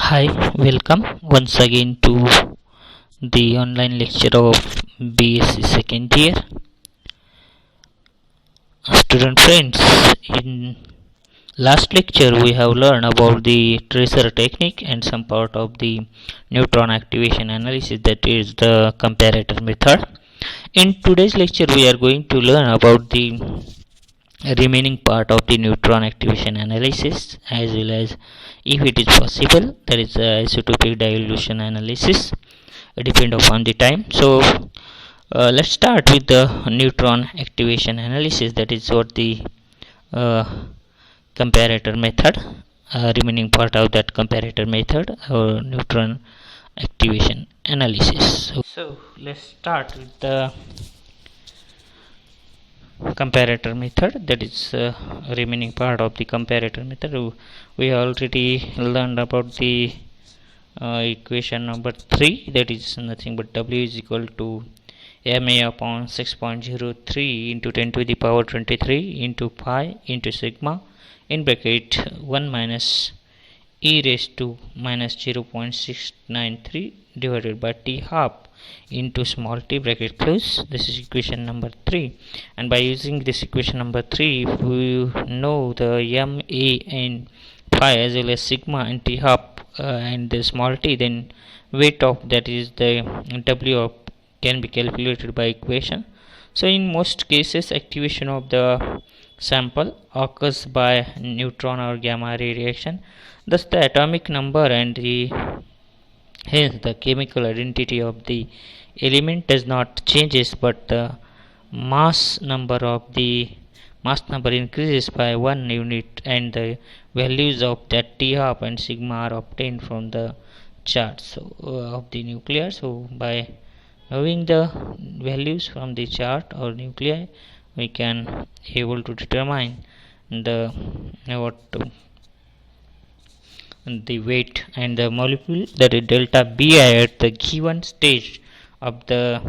Hi, welcome once again to the online lecture of B.Sc. second year. Student friends, in last lecture we have learned about the tracer technique and some part of the neutron activation analysis, that is the comparator method. In today's lecture we are going to learn about the remaining part of the neutron activation analysis, as well as, if it is possible, that is isotopic dilution analysis, depend upon the time. So let's start with the neutron activation analysis, that is what the uh, comparator method, remaining part of that comparator method or neutron activation analysis. So let's start with the comparator method, that is remaining part of the comparator method. We already learned about the equation number 3, that is nothing but W is equal to ma upon 6.03 into 10 to the power 23 into pi into sigma in bracket 1 minus e raised to minus 0.693 divided by t half into small t bracket close. This is equation number 3, and by using this equation number 3, if we know the m, a and phi as well as sigma and t half and the small t, then weight of, that is the w of, can be calculated by equation. So in most cases activation of the sample occurs by neutron or gamma ray reaction. Thus the atomic number and hence the chemical identity of the element does not changes, but the mass number of the mass number increases by 1 unit, and the values of that t half and sigma are obtained from the chart of the nuclear. So by knowing the values from the chart or nuclei, we can able to determine the what the weight and the molecule, that is delta Bi, at the given stage of the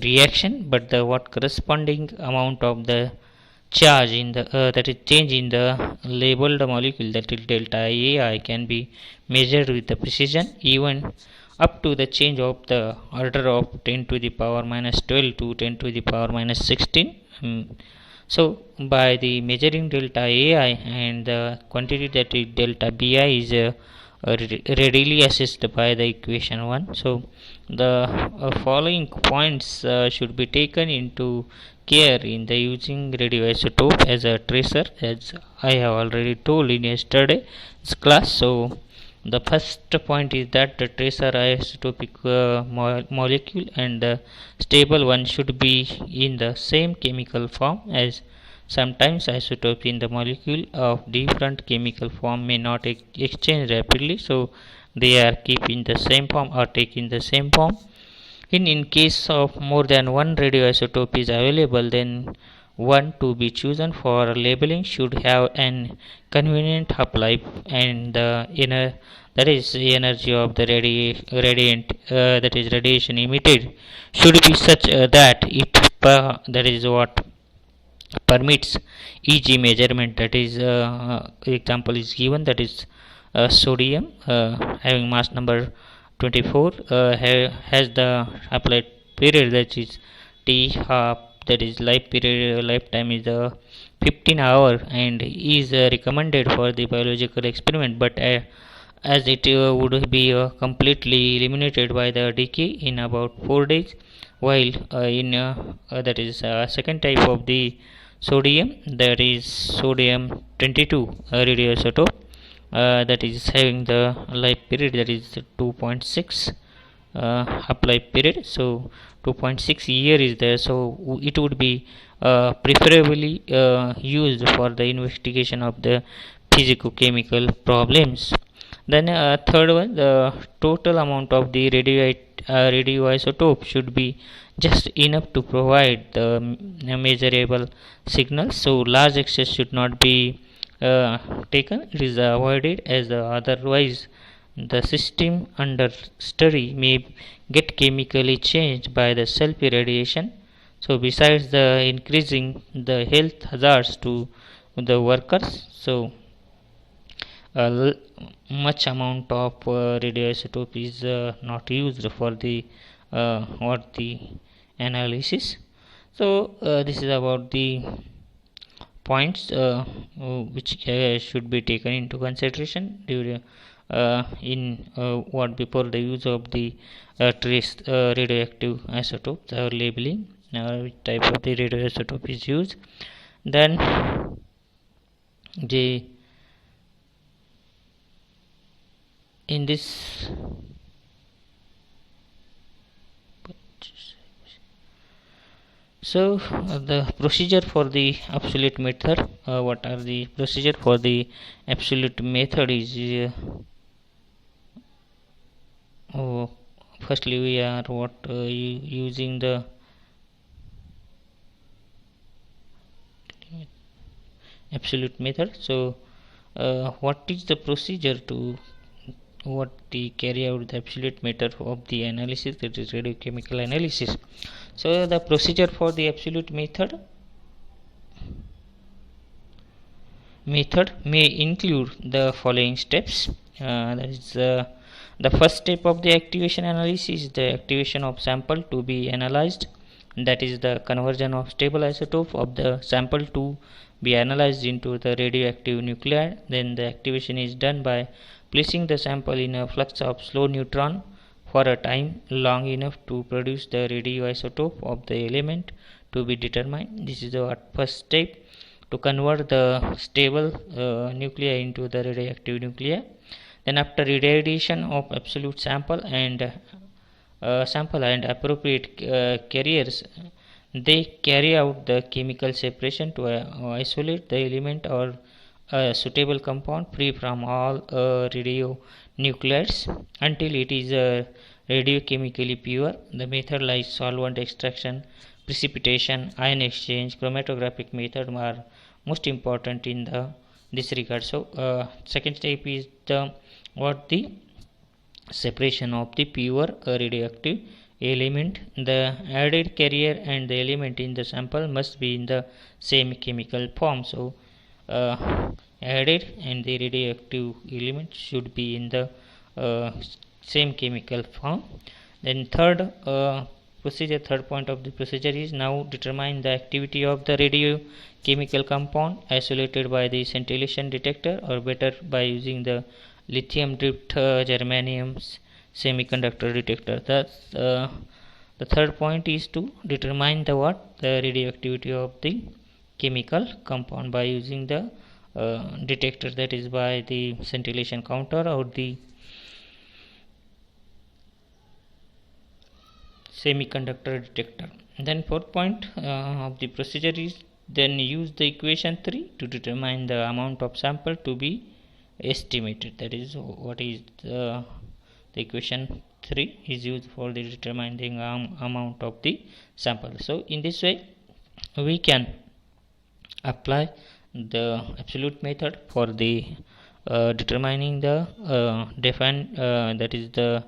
reaction, but the what corresponding amount of the charge in the that is change in the labeled molecule, that is delta Ai, can be measured with the precision even up to the change of the order of 10 to the power minus 12 to 10 to the power minus 16. So by the measuring delta Ai and the quantity, that is delta Bi, is readily assessed by the equation 1. So the following points should be taken into care in the using radioisotope as a tracer, as I have already told in yesterday's class. So the first point is that the tracer isotopic molecule and the stable one should be in the same chemical form, as sometimes isotopes in the molecule of different chemical form may not exchange rapidly, so they are keep in the same form or take in the same form. In case of more than one radioisotope is available, then one to be chosen for labeling should have an convenient half-life, and the inner, that is the energy of the radiant that is radiation emitted, should be such that it that is what permits EG measurement. That is example is given, that is sodium having mass number 24 has the applied period, that is t half, that is lifetime is 15 hour, and is recommended for the biological experiment, but as it would be completely eliminated by the decay in about 4 days, while in that is second type of the sodium, that is sodium 22 radioisotope, that is having the life period, that is 2.6 half life period. So 2.6 year is there, so it would be preferably used for the investigation of the physico chemical problems. Then third one, the total amount of the radioisotope should be just enough to provide the measurable signal. So large excess should not be taken. It is avoided, as otherwise the system under study may get chemically changed by the self irradiation. So besides the increasing the health hazards to the workers, so much amount of radioisotope is not used for the what the analysis. So this is about the points which should be taken into consideration during in what before the use of the trace radioactive isotopes or labeling which type of the radioisotope is used. Then the in this so the procedure for the absolute method, what are the procedure for the absolute method is oh, firstly we are what using the absolute method. So what is the procedure to what the carry out the absolute method of the analysis, that is radiochemical analysis. So the procedure for the absolute method may include the following steps. That is the first step of the activation analysis is the activation of sample to be analyzed, that is the conversion of stable isotope of the sample to be analyzed into the radioactive nuclide. Then the activation is done by placing the sample in a flux of slow neutron for a time long enough to produce the radioisotope of the element to be determined. This is the first step to convert the stable nuclei into the radioactive nuclei. Then after irradiation of absolute sample and appropriate carriers, they carry out the chemical separation to isolate the element or a suitable compound free from all radionuclides until it is radiochemically pure. The method like solvent extraction, precipitation, ion exchange, chromatographic method are most important in this regard. So second step is the what the separation of the pure radioactive element. The added carrier and the element in the sample must be in the same chemical form. So added and the radioactive element should be in the same chemical form. Then third point of the procedure is now determine the activity of the radiochemical compound isolated by the scintillation detector, or better by using the lithium drift germanium semiconductor detector. The third point is to determine the radioactivity of the chemical compound by using the detector, that is by the scintillation counter or the semiconductor detector. Then fourth point of the procedure is then use the equation 3 to determine the amount of sample to be estimated. That is what is the equation 3 is used for the determining amount of the sample. So in this way we can apply the absolute method for the determining the that is the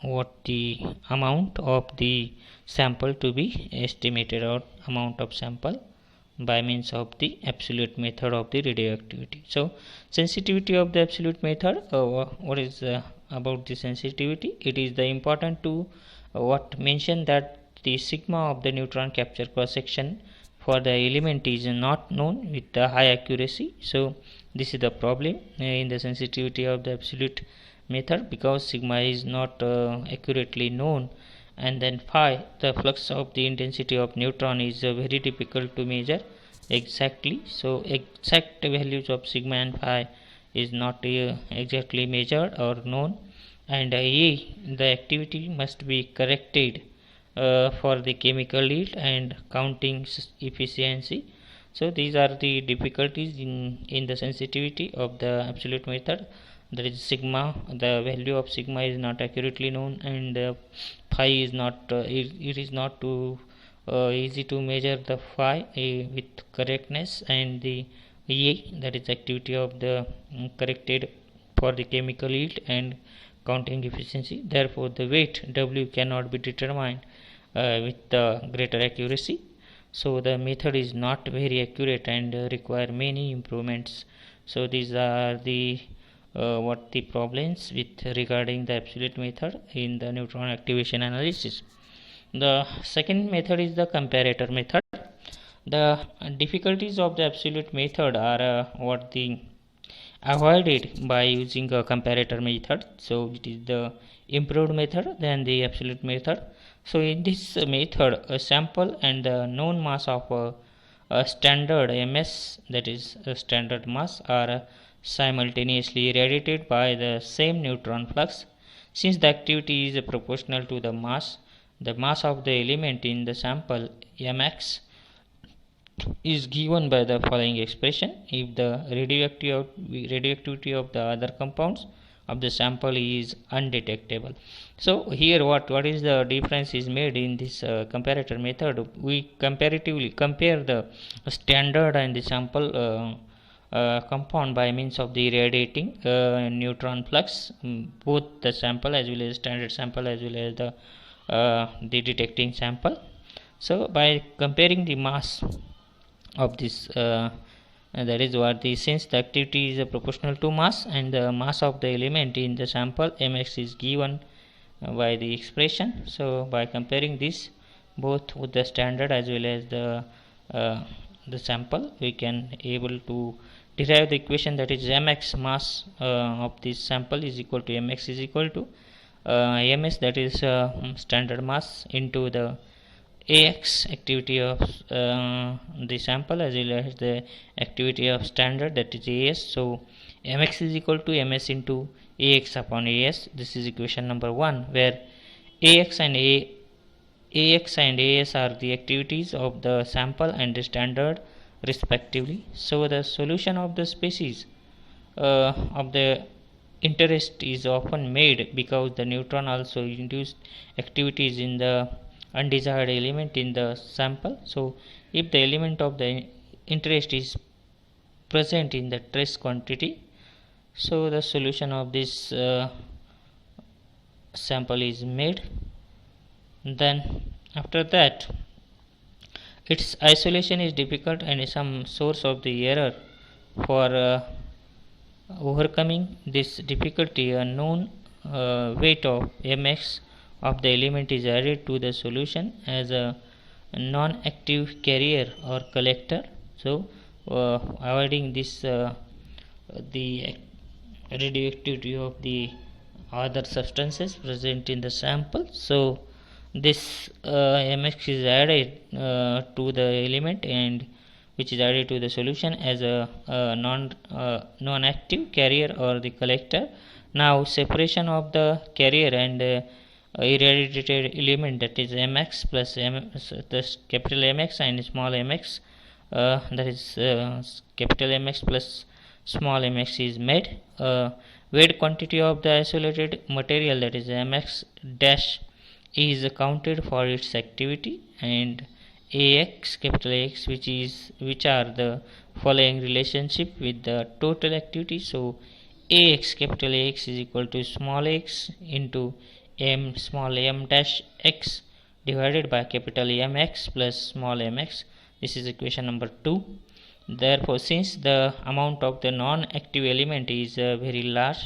what the amount of the sample to be estimated, or amount of sample by means of the absolute method of the radioactivity. So sensitivity of the absolute method, what is about the sensitivity? It is the important to what mention that the sigma of the neutron capture cross section for the element is not known with the high accuracy. So this is the problem in the sensitivity of the absolute method, because sigma is not accurately known, and then phi, the flux of the intensity of neutron, is very difficult to measure exactly. So exact values of sigma and phi is not exactly measured or known, and the activity must be corrected for the chemical yield and counting efficiency. So these are the difficulties in the sensitivity of the absolute method. There is sigma, the value of sigma is not accurately known, and phi is not it is not too easy to measure the phi with correctness, and the that is activity of the corrected for the chemical yield and counting efficiency. Therefore the weight W cannot be determined with greater accuracy. So the method is not very accurate and require many improvements So these are the what the problems with regarding the absolute method in the neutron activation analysis. The second method is the comparator method. The difficulties of the absolute method are what the avoided by using a comparator method. So it is the improved method than the absolute method. So in this method, a sample and the known mass of a standard ms, that is a standard mass, are simultaneously radiated by the same neutron flux. Since the activity is proportional to the mass of the element in the sample mx is given by the following expression: if the radioactivity of the other compounds of the sample is undetectable. So here what is the difference is made in this comparator method. We comparatively compare the standard and the sample compound by means of the radiating neutron flux, both the sample as well as standard sample as well as the detecting sample. So by comparing the mass of this that is what the since the activity is proportional to mass and the mass of the element in the sample mx is given by the expression. So by comparing this both with the standard as well as uh, the sample, we can able to derive the equation that is mx mass of this sample is equal to mx is equal to ms, that is standard mass, into the ax activity of the sample as well as the activity of standard, that is as. So mx is equal to ms into ax upon as. This is equation number 1, where ax and ax and as are the activities of the sample and the standard respectively. So the solution of the species of the interest is often made because the neutron also induced activities in the undesired element in the sample. So if the element of the interest is present in the trace quantity, so the solution of this sample is made. Then after that, its isolation is difficult and some source of the error. For overcoming this difficulty, a known weight of mx of the element is added to the solution as a non-active carrier or collector. So avoiding this the radioactivity of the other substances present in the sample. So this mx is added to the element and which is added to the solution as a non-active carrier or the collector. Now separation of the carrier and irradiated element, that is mx plus the capital mx and small mx, that is capital mx plus small mx is made. Weight quantity of the isolated material, that is mx dash, is counted for its activity, and ax capital X, which are the following relationship with the total activity. So ax capital X is equal to small x into m small m dash x divided by capital mx plus small mx. This is equation number 2. Therefore, since the amount of the non-active element is very large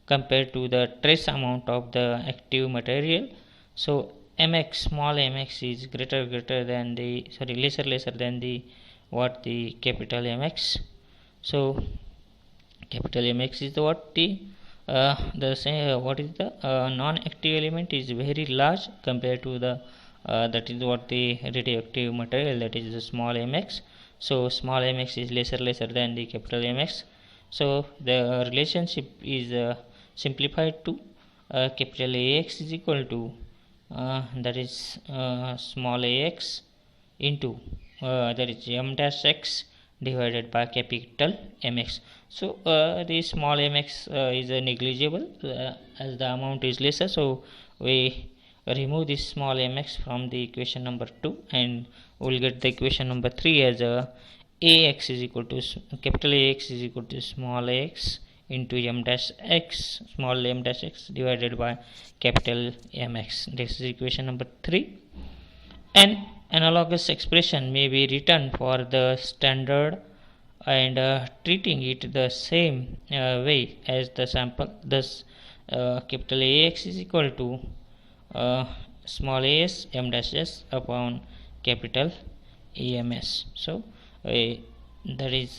compared to the trace amount of the active material, so mx small mx is greater than the lesser than the what the capital mx. So capital mx is the what the same what is the non-active element is very large compared to the that is what the radioactive material, that is the small mx. So small mx is lesser than the capital mx. So the relationship is simplified to capital ax is equal to that is small ax into that is m dash x divided by capital mx. So the small mx is negligible as the amount is lesser. So we remove this small mx from the equation number 2 and we'll get the equation number 3 as ax is equal to capital ax is equal to small x into m dash x small m dash x divided by capital mx. This is equation number 3. An analogous expression may be written for the standard and treating it the same way as the sample. Thus, capital AX is equal to uh, small as m dash s upon capital AMS. So, that is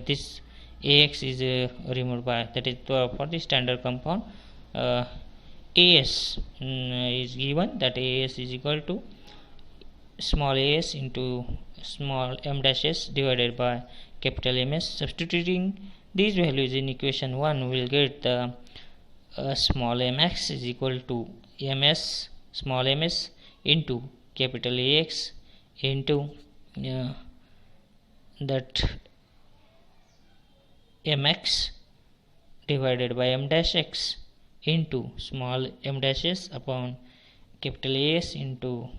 this AX is removed by, that is for the standard compound. uh, AS is given, that AS is equal to small as into small m dash s divided by capital MS. Substituting these values in equation 1, we will get the small mx is equal to ms small ms into capital AX into uh, that mx divided by m dash x into small m dash s upon capital AS into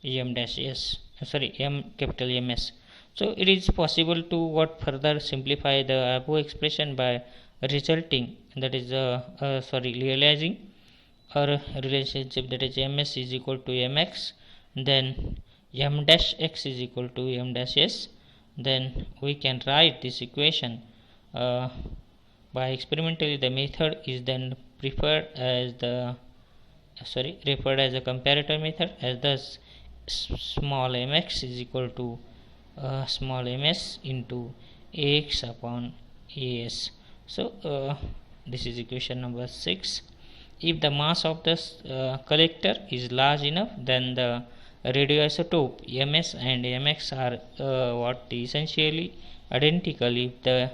m dash s, sorry, m capital MS. So it is possible to what further simplify the above expression by resulting, that is realizing a relationship, that is ms is equal to mx, then m dash x is equal to m dash s. Then we can write this equation uh, by experimentally. The method is then preferred as the referred as a comparator method, as thus small mx is equal to small ms into ax upon as. So this is equation number 6. If the mass of the collector is large enough, then the radioisotope ms and mx are what essentially identical if the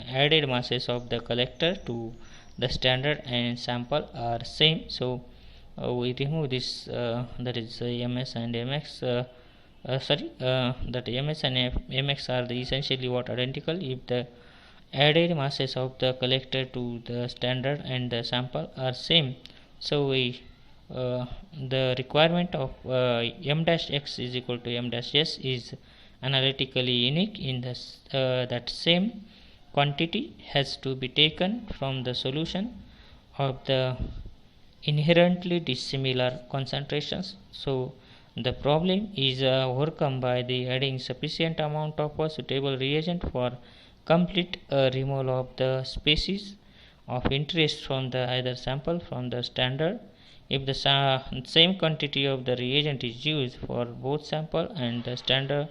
added masses of the collector to the standard and sample are same. So we remove this, that is ms and mx, that ms and mx are the essentially what identical if the added masses of the collector to the standard and the sample are same. So we the requirement of m dash x is equal to m dash s is analytically unique in this, that same quantity has to be taken from the solution of the inherently dissimilar concentrations. So the problem is overcome by the adding sufficient amount of a suitable reagent for complete removal of the species of interest from the either sample from the standard. If the same quantity of the reagent is used for both sample and the standard,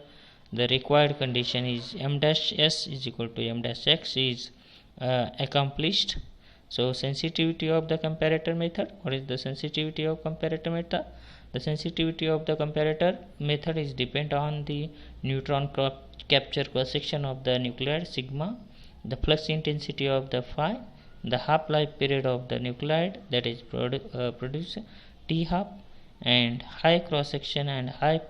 the required condition is m dash s is equal to m dash x is accomplished. So sensitivity of the comparator method. What is the sensitivity of comparator method? The sensitivity of the comparator method is depend on the neutron capture cross section of the nuclide sigma, the flux intensity of the phi, the half life period of the nuclide, that is produce t half, and high cross section and high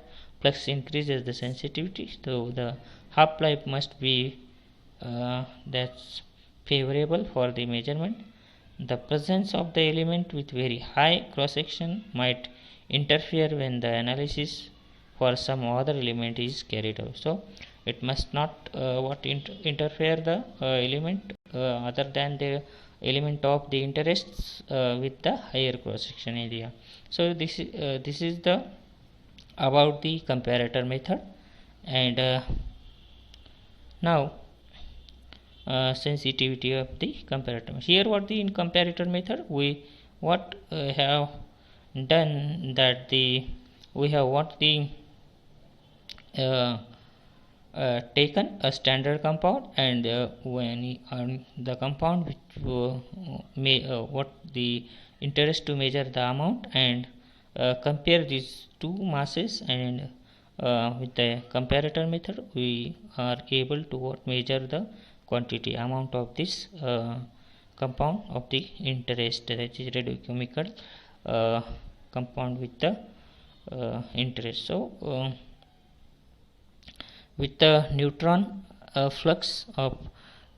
flux increases the sensitivity. So the half life must be that's favorable for the measurement. The presence of the element with very high cross section might interfere when the analysis for some other element is carried out. So it must not interfere the element other than the element of the interest with the higher cross section area. So this is the about the comparator method. And now sensitivity of the comparator. Here what the in comparator method we what have done, that the we have what the taken a standard compound, and when the compound which what the interest to measure the amount, and compare these two masses, and with the comparator method we are able to measure the quantity amount of this compound of the interest, that is radiochemical compound with the interest. So with the neutron flux of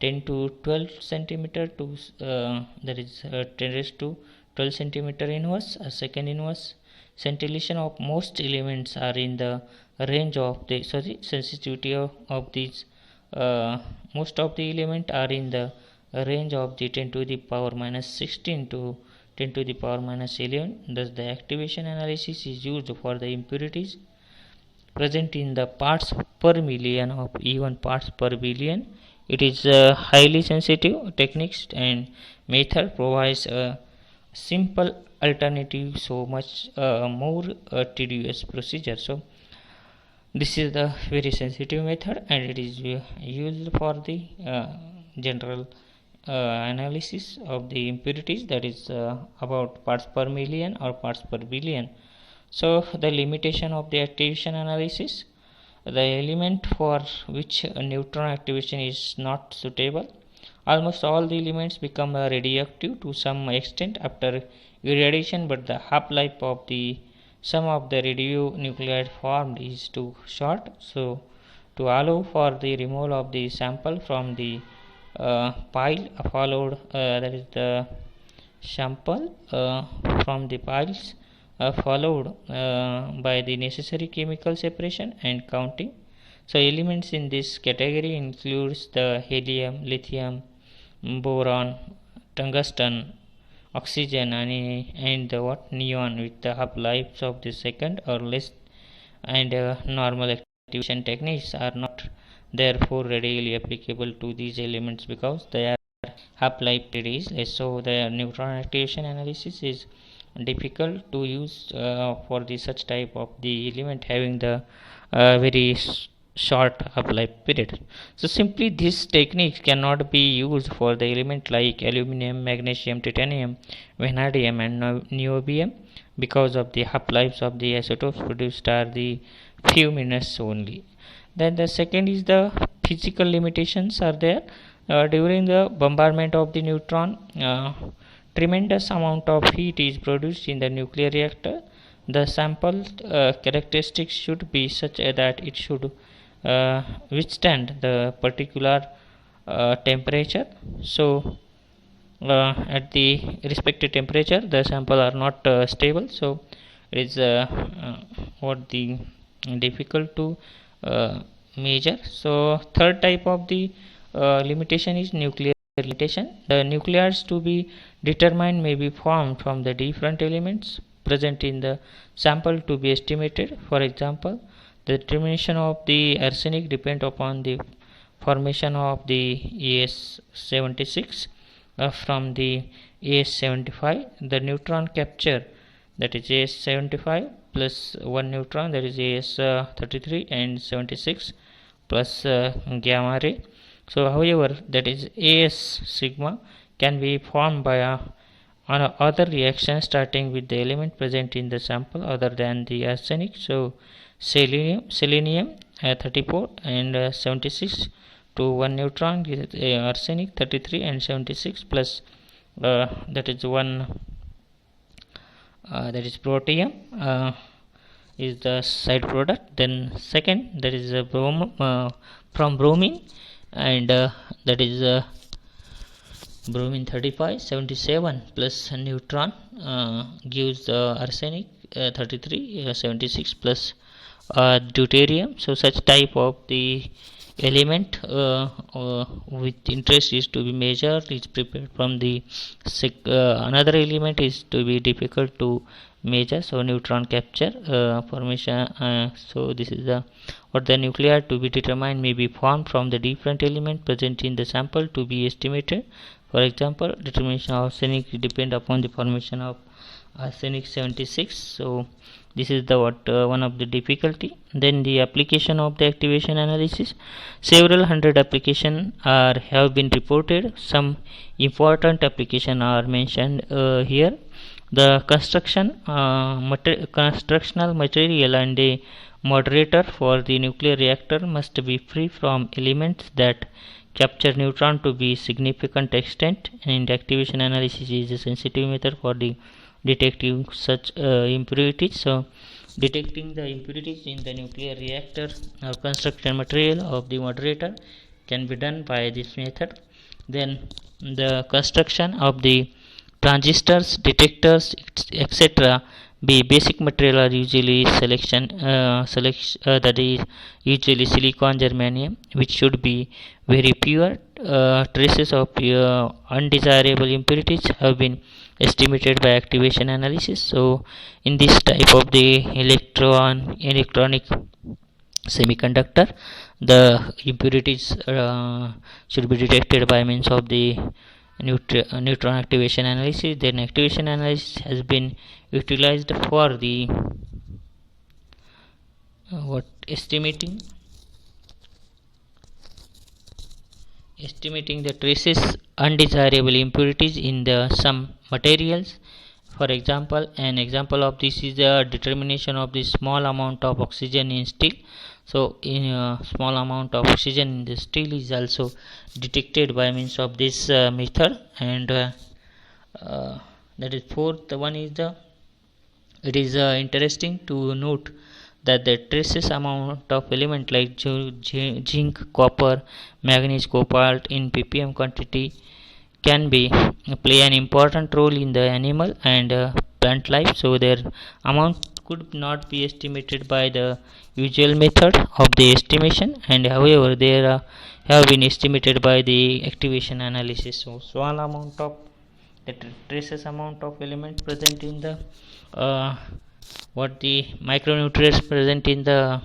10 to 12 centimeter to that is 10 raised to 12 centimeter inverse, a second inverse, scintillation of most elements are in the range of the sensitivity of these most of the element are in the range of the 10 to the power minus 16 to 10 to the power minus 11. Thus the activation analysis is used for the impurities present in the parts per million of even parts per billion. It is highly sensitive techniques and method provides a simple alternative, so much more tedious procedure. So this is the very sensitive method, and it is used for the general analysis of the impurities, that is about parts per million or parts per billion. So the limitation of the activation analysis: the element for which a neutron activation is not suitable. Almost all the elements become radioactive to some extent after irradiation, but the half-life of the some of the radionuclide formed is too short. So to allow for the removal of the sample from the pile followed, that is the sample from the piles followed by the necessary chemical separation and counting. So elements in this category includes the helium, lithium, boron, tungsten, oxygen, and the what neon, with the half lives of the second or less, and normal activation techniques are not therefore readily applicable to these elements because their half life is less. So the neutron activation analysis is difficult to use for the such type of the element having the very short half-life period. So simply this technique cannot be used for the element like aluminum, magnesium, titanium, vanadium and niobium because of the half-lives of the isotopes produced are the few minutes only. Then the second is the physical limitations are there. During the bombardment of the neutron, tremendous amount of heat is produced in the nuclear reactor. The sample characteristics should be such that it should withstand the particular temperature. So at the respective temperature the sample are not stable, so it is what the difficult to measure. So third type of the limitation is nuclear limitation. The nuclears to be determined may be formed from the different elements present in the sample to be estimated. For example, the determination of the arsenic depend upon the formation of the As76 from the As75. The neutron capture, that is As75 plus 1 neutron, that is As33 and 76 plus gamma ray. So however, that is As sigma can be formed by other reaction starting with the element present in the sample other than the arsenic. So selenium 34 and 76 to 1 neutron is arsenic 33 and 76 plus that is 1 that is protium is the side product. Then second, that is from bromine, and that is bromine 35 77 plus neutron gives arsenic 33 76 plus deuterium. So such type of the element with interest is to be measured is prepared from the another element is to be difficult to measure. So neutron capture formation, so this is the what the nuclei to be determined may be formed from the different element present in the sample to be estimated. For example, determination of arsenic depend upon the formation of arsenic 76. So this is the what one of the difficulty. Then the application of the activation analysis: several hundred applications are have been reported. Some important application are mentioned here. The constructional material and a moderator for the nuclear reactor must be free from elements that capture neutron to be significant extent, and activation analysis is a sensitive method for the detecting such impurities. So detecting the impurities in the nuclear reactor or construction material of the moderator can be done by this method. Then the construction of the transistors, detectors, etc. The basic material are usually that is usually silicon, germanium, which should be very pure. Traces of undesirable impurities have been estimated by activation analysis. So in this type of the electronic semiconductor. The impurities should be detected by means of the neutron activation analysis. Then activation analysis has been utilized for the what estimating the traces undesirable impurities in the some materials. For example, an example of this is the determination of the small amount of oxygen in steel. So in a small amount of oxygen in the steel is also detected by means of this method. And uh, that is fourth one is the it is interesting to note that the traces amount of element like zinc, copper, manganese, cobalt in ppm quantity can be play an important role in the animal and plant life. So their amount could not be estimated by the usual method of the estimation, and however they have been estimated by the activation analysis. So small amount of the traces amount of element present in the uh, what the micronutrients present in the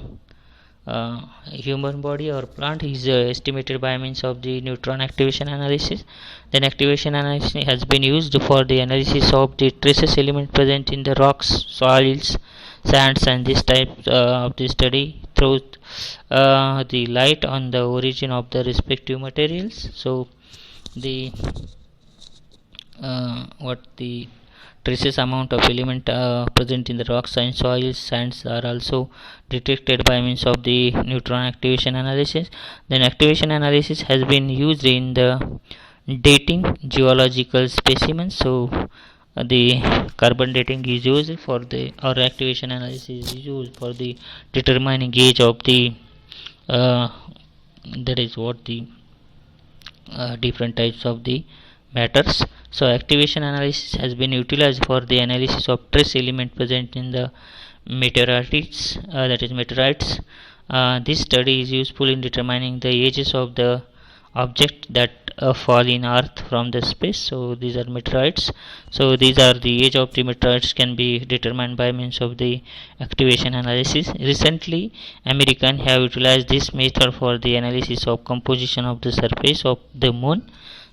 human body or plant is estimated by means of the neutron activation analysis. Then activation analysis has been used for the analysis of the traces element present in the rocks, soils, sands, and this type of the study throws the light on the origin of the respective materials. So the what the traces amount of element present in the rocks and soils sands are also detected by means of the neutron activation analysis. Then activation analysis has been used in the dating geological specimens. So the carbon dating is used for the or activation analysis is used for the determining age of the uh, that is what the different types of the matters. So activation analysis has been utilized for the analysis of trace element present in the meteorites, that is meteorites. This study is useful in determining the ages of the object that fall in earth from the space. So these are meteorites. So these are the age of the meteorites can be determined by means of the activation analysis. Recently American have utilized this method for the analysis of composition of the surface of the moon.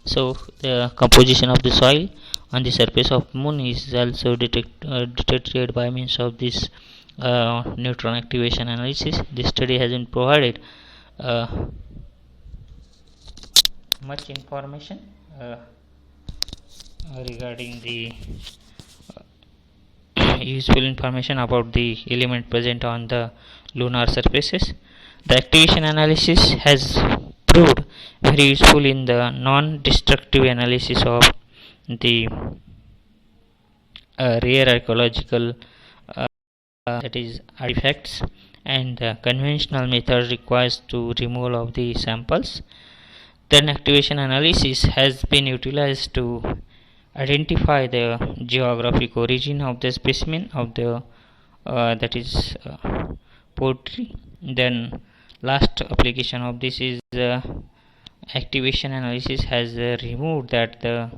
So the composition of the soil on the surface of moon is also detected by means of this neutron activation analysis. This study has been provided uh, much information uh, regarding the useful information about the element present on the lunar surfaces. The activation analysis has proved very useful in the non-destructive analysis of the rare archaeological that is artifacts, and the conventional method requires to removal of the samples. Then activation analysis has been utilized to identify the geographic origin of the specimen of the that is poetry. Then last application of this is activation analysis has removed that the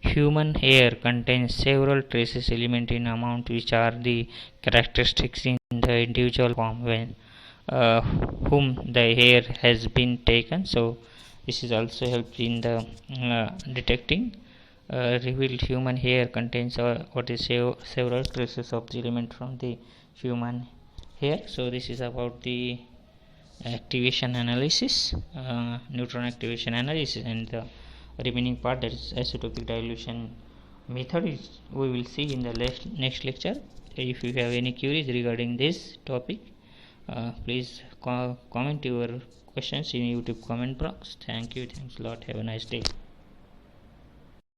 human hair contains several traces element in amount which are the characteristics in the individual form when uh, whom the hair has been taken. So this is also helped in the detecting revealed human hair contains what is several traces of the element from the human hair. So this is about the activation analysis, neutron activation analysis, and the remaining part, that is isotopic dilution method, is we will see in the next lecture. If you have any queries regarding this topic, please comment your questions in YouTube comment box. Thank you, thanks a lot, have a nice day.